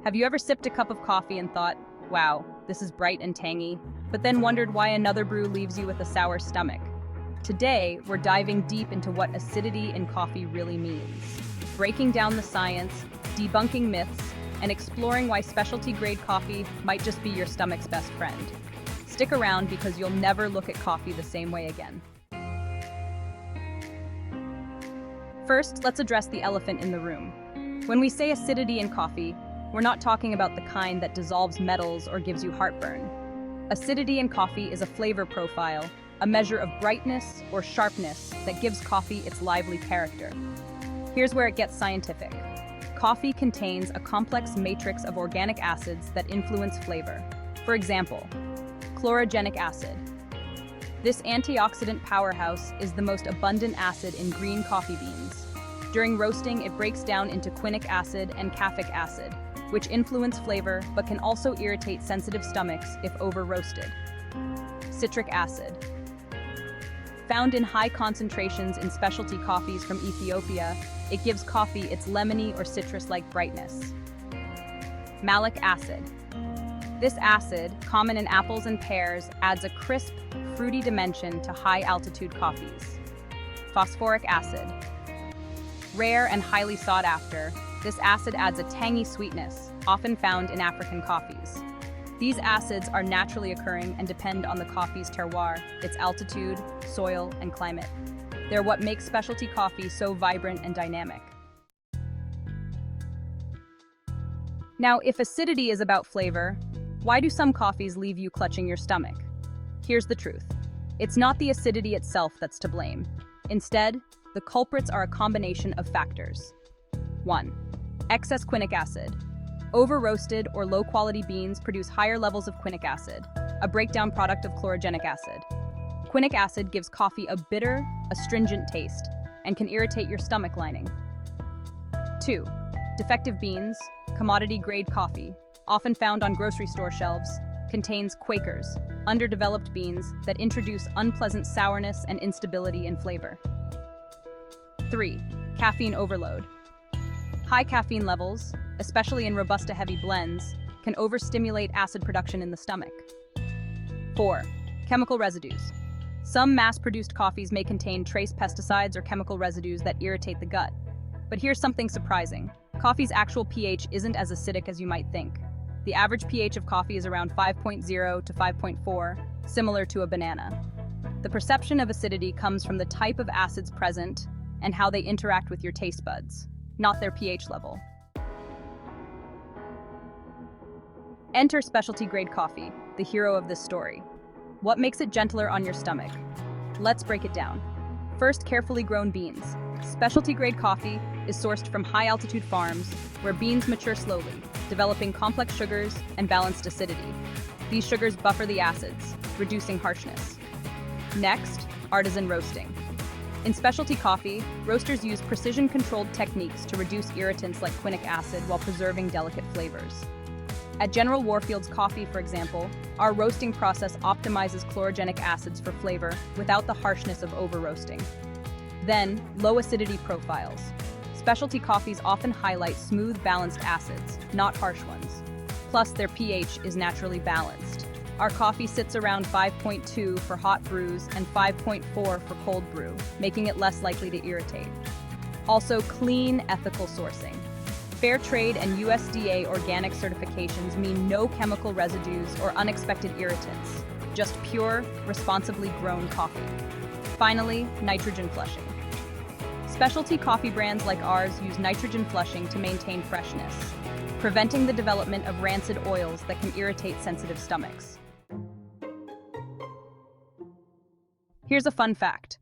Have you ever sipped a cup of coffee and thought, wow, this is bright and tangy, but then wondered why another brew leaves you with a sour stomach? Today, we're diving deep into what acidity in coffee really means, breaking down the science, debunking myths, and exploring why specialty-grade coffee might just be your stomach's best friend. Stick around because you'll never look at coffee the same way again. First, let's address the elephant in the room. When we say acidity in coffee, we're not talking about the kind that dissolves metals or gives you heartburn. Acidity in coffee is a flavor profile, a measure of brightness or sharpness that gives coffee its lively character. Here's where it gets scientific. Coffee contains a complex matrix of organic acids that influence flavor. For example, chlorogenic acid. This antioxidant powerhouse is the most abundant acid in green coffee beans. During roasting, it breaks down into quinic acid and caffeic acid, which influence flavor but can also irritate sensitive stomachs if over-roasted. Citric acid. Found in high concentrations in specialty coffees from Ethiopia, it gives coffee its lemony or citrus-like brightness. Malic acid. This acid, common in apples and pears, adds a crisp, fruity dimension to high-altitude coffees. Phosphoric acid. Rare and highly sought after, this acid adds a tangy sweetness, often found in African coffees. These acids are naturally occurring and depend on the coffee's terroir, its altitude, soil, and climate. They're what makes specialty coffee so vibrant and dynamic. Now, if acidity is about flavor, why do some coffees leave you clutching your stomach? Here's the truth. It's not the acidity itself that's to blame. Instead, the culprits are a combination of factors. 1. Excess quinic acid. Over-roasted or low-quality beans produce higher levels of quinic acid, a breakdown product of chlorogenic acid. Quinic acid gives coffee a bitter, astringent taste, and can irritate your stomach lining. 2. Defective beans, commodity-grade coffee, often found on grocery store shelves, contains Quakers, underdeveloped beans that introduce unpleasant sourness and instability in flavor. 3. Caffeine overload. High caffeine levels, especially in Robusta-heavy blends, can overstimulate acid production in the stomach. 4. Chemical residues. Some mass-produced coffees may contain trace pesticides or chemical residues that irritate the gut. But here's something surprising. Coffee's actual pH isn't as acidic as you might think. The average pH of coffee is around 5.0 to 5.4, similar to a banana. The perception of acidity comes from the type of acids present and how they interact with your taste buds, not their pH level. Enter specialty-grade coffee, the hero of this story. What makes it gentler on your stomach? Let's break it down. First, carefully grown beans. Specialty-grade coffee is sourced from high-altitude farms where beans mature slowly, developing complex sugars and balanced acidity. These sugars buffer the acids, reducing harshness. Next, artisan roasting. In specialty coffee, roasters use precision-controlled techniques to reduce irritants like quinic acid while preserving delicate flavors. At General Warfield's coffee, for example, our roasting process optimizes chlorogenic acids for flavor without the harshness of over-roasting. Then, low acidity profiles. Specialty coffees often highlight smooth, balanced acids, not harsh ones. Plus, their pH is naturally balanced. Our coffee sits around 5.2 for hot brews and 5.4 for cold brew, making it less likely to irritate. Also, clean, ethical sourcing. Fair trade and USDA organic certifications mean no chemical residues or unexpected irritants, just pure, responsibly grown coffee. Finally, nitrogen flushing. Specialty coffee brands like ours use nitrogen flushing to maintain freshness, preventing the development of rancid oils that can irritate sensitive stomachs. Here's a fun fact.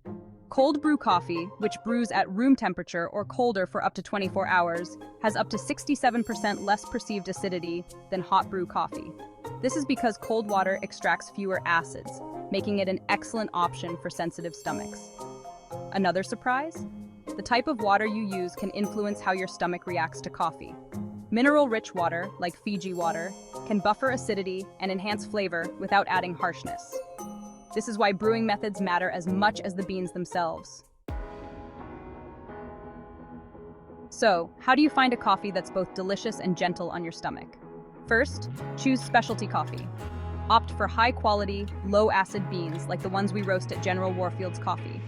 Cold brew coffee, which brews at room temperature or colder for up to 24 hours, has up to 67% less perceived acidity than hot brew coffee. This is because cold water extracts fewer acids, making it an excellent option for sensitive stomachs. Another surprise? The type of water you use can influence how your stomach reacts to coffee. Mineral-rich water, like Fiji water, can buffer acidity and enhance flavor without adding harshness. This is why brewing methods matter as much as the beans themselves. So, how do you find a coffee that's both delicious and gentle on your stomach? First, choose specialty coffee. Opt for high-quality, low-acid beans like the ones we roast at General Warfield's Coffee.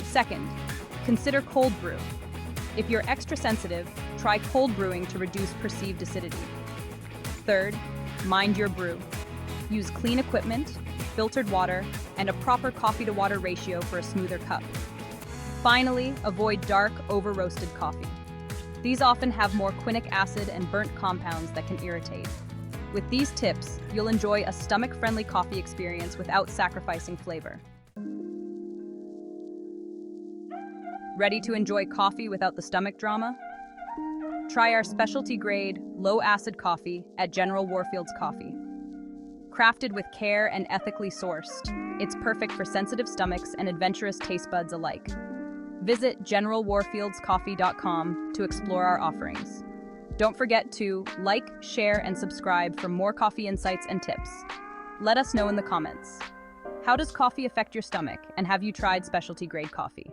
Second, consider cold brew. If you're extra sensitive, try cold brewing to reduce perceived acidity. Third, mind your brew. Use clean equipment, filtered water, and a proper coffee-to-water ratio for a smoother cup. Finally, avoid dark, over-roasted coffee. These often have more quinic acid and burnt compounds that can irritate. With these tips, you'll enjoy a stomach-friendly coffee experience without sacrificing flavor. Ready to enjoy coffee without the stomach drama? Try our specialty-grade, low-acid coffee at General Warfield's Coffee. Crafted with care and ethically sourced, it's perfect for sensitive stomachs and adventurous taste buds alike. Visit generalwarfieldscoffee.com to explore our offerings. Don't forget to like, share, and subscribe for more coffee insights and tips. Let us know in the comments. How does coffee affect your stomach, and have you tried specialty-grade coffee?